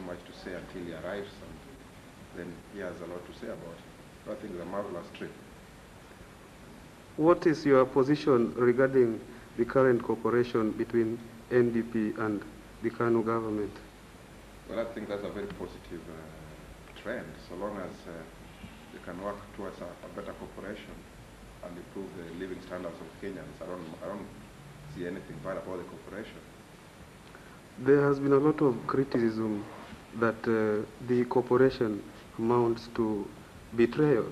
much to say until he arrives, and then he has a lot to say about it. So I think it's a marvelous trip. What is your position regarding the current cooperation between NDP and the KANU government? Well, I think that's a very positive trend, so long as they can work towards a better cooperation and improve the living standards of Kenyans. I don't see anything bad about the cooperation. There has been a lot of criticism that the cooperation amounts to betrayal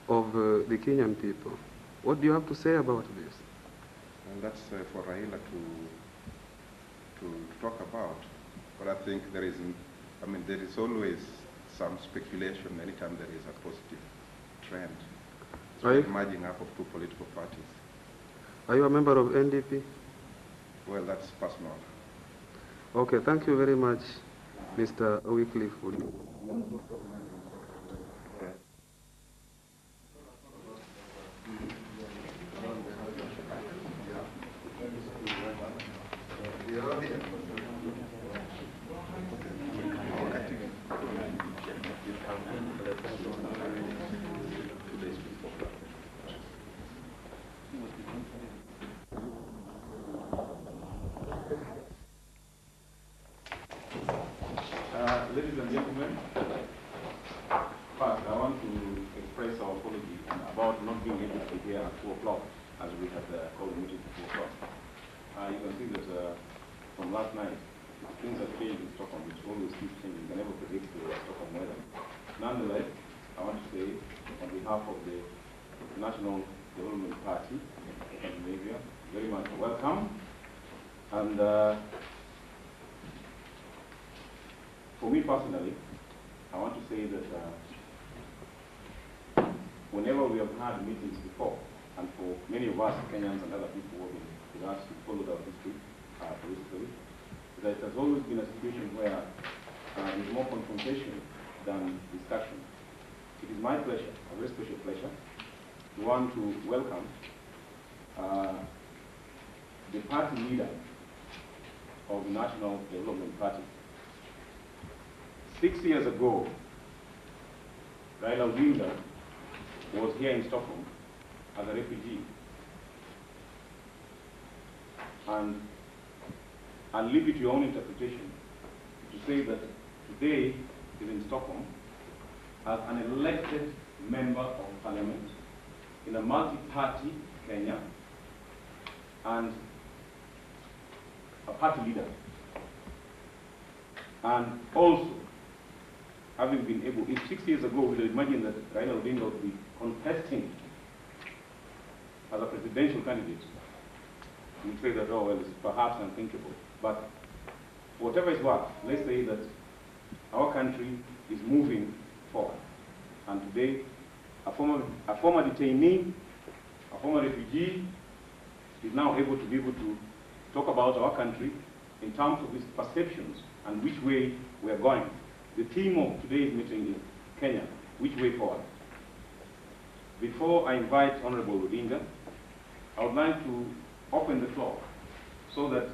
of the Kenyan people. What do you have to say about this? And that's for Raila to talk about. But I think there is always some speculation anytime there is a positive trend. It's the merging up of two political parties. Are you a member of NDP? Well, that's personal. Okay, thank you very much, Mr. Wycliffe. Ladies and gentlemen, first I want to express our apology about not being able to be here at 2 o'clock as we had called the meeting at 2 o'clock. You can see that from last night, things have changed in Stockholm, which always keeps changing. You can never predict the Stockholm weather. Nonetheless, I want to say on behalf of the National Development Party of Scandinavia, very much welcome. And for me personally, I want to say that whenever we have had meetings before, and for many of us, Kenyans and other people working with us who followed our history politically, that it has always been a situation where there's more confrontation than discussion. It is my pleasure, a very special pleasure, to want to welcome the party leader of the National Development Party. 6 years ago, Raila Odinga was here in Stockholm as a refugee. And I'll leave it to your own interpretation to say that today he's in Stockholm as an elected member of parliament in a multi-party Kenya and a party leader. And also, having been able, if 6 years ago we would imagine that Raila Odinga would be contesting as a presidential candidate, we would say that, oh, well, it's perhaps unthinkable. But whatever is what, let's say that our country is moving forward. And today, a former detainee, a former refugee, is now able to talk about our country in terms of its perceptions and which way we are going. The theme of today's meeting is Kenya, which way forward. Before I invite Honorable Odinga, I would like to open the floor so that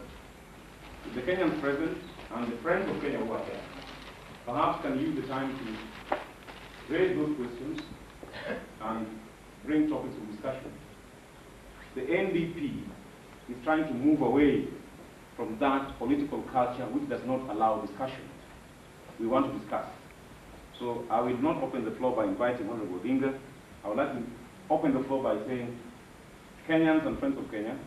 the Kenyans present and the friends of Kenya who are here perhaps can use the time to raise those questions and bring topics of discussion. The NDP is trying to move away from that political culture which does not allow discussion. We want to discuss. So I will not open the floor by inviting Honorable Odinga. I would like to open the floor by saying, Kenyans and friends of Kenya,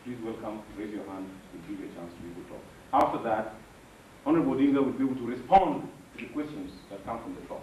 please welcome, raise your hand, we'll give you a chance to be able to talk. After that, Honorable Odinga will be able to respond to the questions that come from the floor.